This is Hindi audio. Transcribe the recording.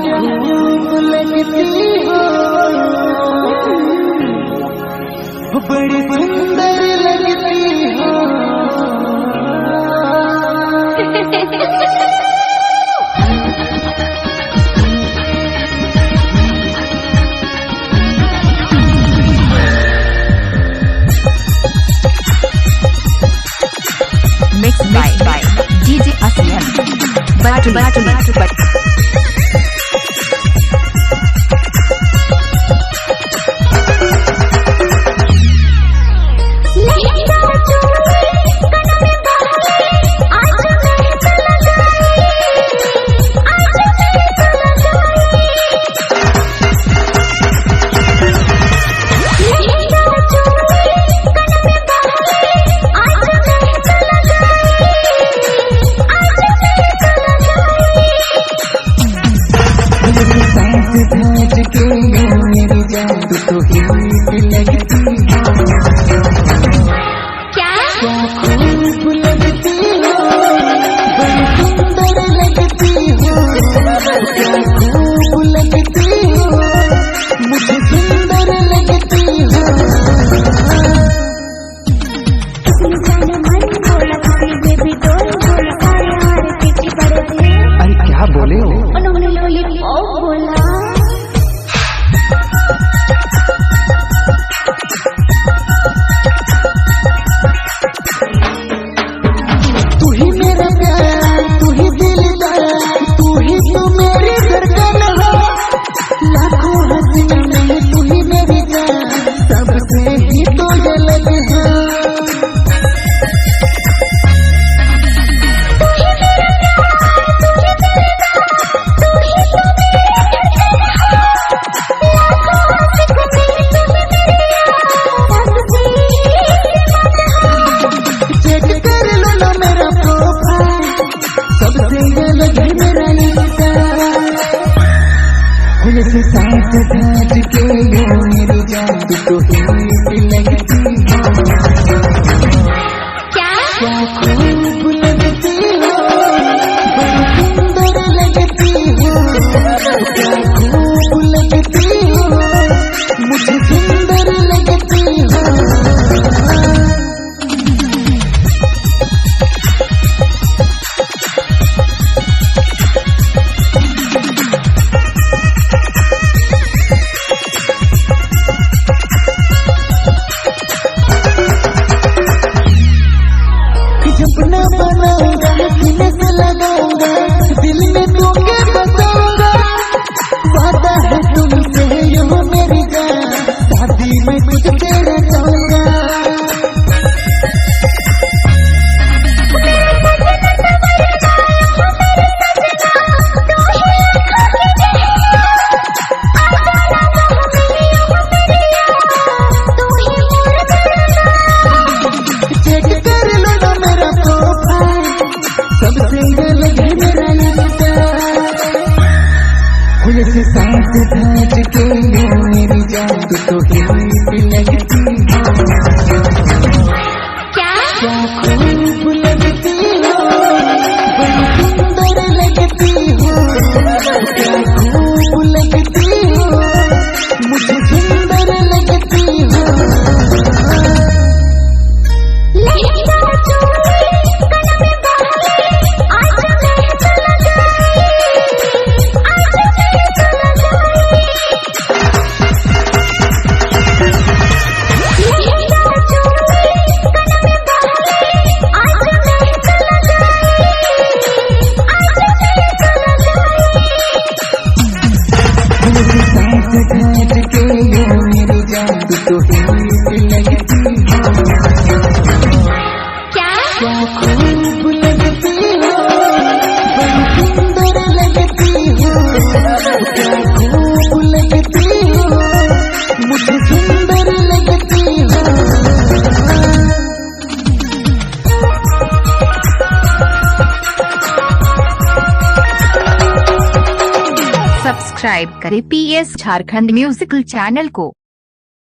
खूब लगती हो, बड़ी सुंदर लगती हो। Mixed by DJ Aslan. But भाज के मेरी जान तू तो हीट लगती हो, क्या खूब लगती हो, बड़ी सुंदर लगती हो। क्या खूब लगती हो, मुझे सुंदर लगती हो। अरे क्या बोले हो? उन्होंने लॉलीपॉप बोला। तू ही मेरा प्यार, तू ही दिलदार, तू ही तो मेरी धड़कन हो। लाखों हसीना में तू ही मेरी जान, सबसे ही तो अलग है। सांस भाज के मेरी जान तू तो हीट लगती हो, क्या खूब लगती हो, बड़ी सुंदर लगती हो। क्या खूब लगती हो, मुझे सुंदर लगती हो। सपना बनाऊंगा, सीने से लगाऊंगा, दिल में तुमके बसाऊंगा। वादा है तुमसे यूं मेरी जान, शादी में कुछ तेरा चाहूंगा। सांस भाज के मेरी जान तू तो हीट लगती हो, क्या खूब लगती हो, बड़ी सुंदर लगती हो। क्या खूब लगती हो, मुझे सुंदर लगती हो। भाज के मेरी जान तू तो हीट लगती हो, क्या खूब लगती हो, बड़ी सुंदर लगती हो। क्या खूब लगती हो, मुझे सुंदर लगती हो। सब्सक्राइब करें PS झारखंड म्यूजिकल चैनल को।